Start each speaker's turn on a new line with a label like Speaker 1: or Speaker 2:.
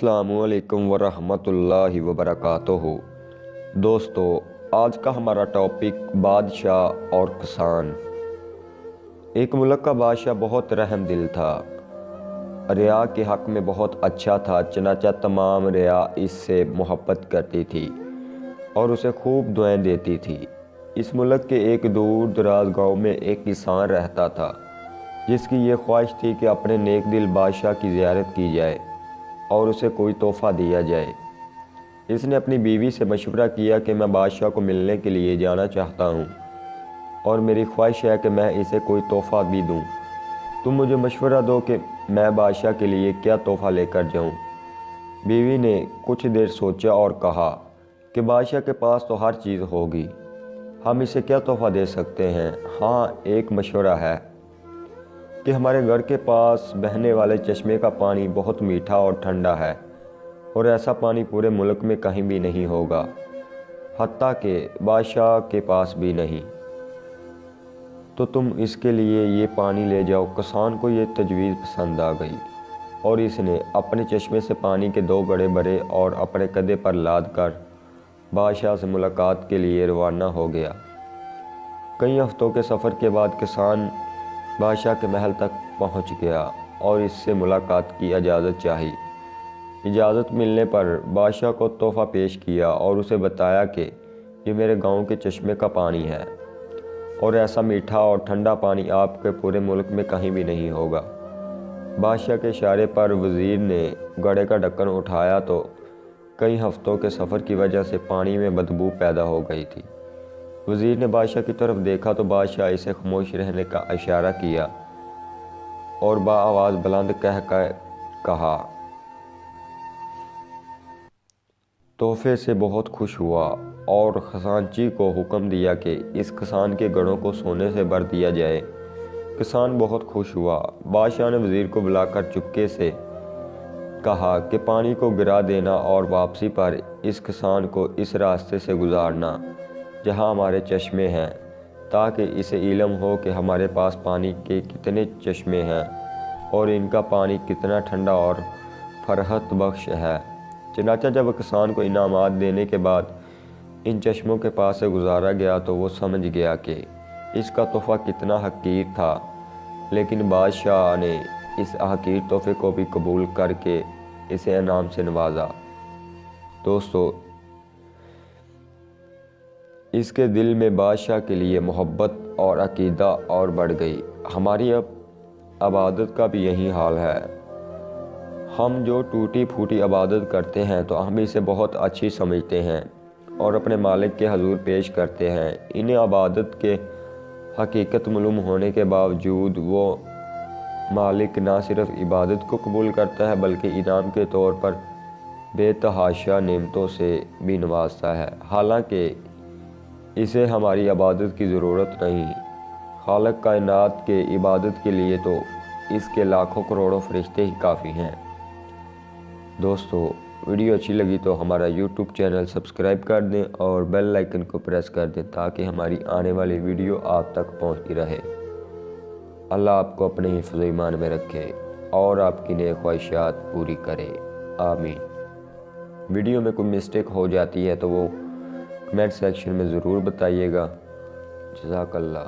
Speaker 1: अस्सलामुअलैकुम वरहमतुल्लाहि वबरकातुहू। दोस्तों, आज का हमारा टॉपिक बादशाह और किसान। एक मुल्क का बादशाह बहुत रहम दिल था, रिया के हक़ में बहुत अच्छा था। चनाचा तमाम रिया इससे मोहब्बत करती थी और उसे खूब दुआएं देती थी। इस मुल्क के एक दूर दराज गाँव में एक किसान रहता था जिसकी ये ख्वाहिश थी कि अपने नेक दिल बादशाह की ज़ियारत की जाए और उसे कोई तोहफ़ा दिया जाए। इसने अपनी बीवी से मशवरा किया कि मैं बादशाह को मिलने के लिए जाना चाहता हूँ और मेरी ख्वाहिश है कि मैं इसे कोई तोहफ़ा भी दूँ। तुम मुझे मशवरा दो कि मैं बादशाह के लिए क्या तोहफ़ा लेकर जाऊँ। बीवी ने कुछ देर सोचा और कहा कि बादशाह के पास तो हर चीज़ होगी, हम इसे क्या तोहफ़ा दे सकते हैं। हाँ, एक मशवरा है कि हमारे घर के पास बहने वाले चश्मे का पानी बहुत मीठा और ठंडा है और ऐसा पानी पूरे मुल्क में कहीं भी नहीं होगा, हत्ता कि बादशाह के पास भी नहीं। तो तुम इसके लिए ये पानी ले जाओ। किसान को ये तजवीज़ पसंद आ गई और इसने अपने चश्मे से पानी के 2 घड़े भरे और अपने कंधे पर लाद कर बादशाह से मुलाकात के लिए रवाना हो गया। कई हफ्तों के सफ़र के बाद किसान बादशाह के महल तक पहुंच गया और इससे मुलाकात की इजाज़त चाही। इजाज़त मिलने पर बादशाह को तोहफ़ा पेश किया और उसे बताया कि ये मेरे गांव के चश्मे का पानी है और ऐसा मीठा और ठंडा पानी आपके पूरे मुल्क में कहीं भी नहीं होगा। बादशाह के इशारे पर वज़ीर ने घड़े का ढक्कन उठाया तो कई हफ्तों के सफ़र की वजह से पानी में बदबू पैदा हो गई थी। वज़ीर ने बादशाह की तरफ देखा तो बादशाह इसे खामोश रहने का इशारा किया और आवाज़ बुलंद कहा, तोहफे से बहुत खुश हुआ और खजांची को हुक्म दिया कि इस किसान के घड़ों को सोने से भर दिया जाए। किसान बहुत खुश हुआ। बादशाह ने वज़ीर को बुलाकर चुपके से कहा कि पानी को गिरा देना और वापसी पर इस किसान को इस रास्ते से गुजारना जहाँ हमारे चश्मे हैं, ताकि इसे इल्म हो कि हमारे पास पानी के कितने चश्मे हैं और इनका पानी कितना ठंडा और फरहत बख्श है। चनाचा जब किसान को इनामात देने के बाद इन चश्मों के पास से गुजारा गया तो वो समझ गया कि इसका तोहफ़ा कितना हकीर था, लेकिन बादशाह ने इस हकीर तोहफ़े को भी कबूल करके इसे इनाम से नवाजा। दोस्तों, इसके दिल में बादशाह के लिए मोहब्बत और अकीदा और बढ़ गई। हमारी अब इबादत का भी यही हाल है। हम जो टूटी फूटी इबादत करते हैं तो हम इसे बहुत अच्छी समझते हैं और अपने मालिक के हजूर पेश करते हैं। इन्हें इबादत के हकीकत मालूम होने के बावजूद वो मालिक ना सिर्फ इबादत को कबूल करता है बल्कि इनाम के तौर पर बेतहाशा नेमतों से भी नवाजता है। हालांकि इसे हमारी इबादत की ज़रूरत नहीं, खालिक कायनात के इबादत के लिए तो इसके लाखों करोड़ों फरिश्ते ही काफ़ी हैं। दोस्तों, वीडियो अच्छी लगी तो हमारा यूट्यूब चैनल सब्सक्राइब कर दें और बेल आइकन को प्रेस कर दें ताकि हमारी आने वाली वीडियो आप तक पहुंचती रहे। अल्लाह आपको अपने हिफ्ज़ ईमान में रखे और आपकी नेक ख्वाहिशात पूरी करे, आमीन। वीडियो में कोई मिस्टेक हो जाती है तो वो कमेंट सेक्शन में ज़रूर बताइएगा। जज़ाकल्लाह।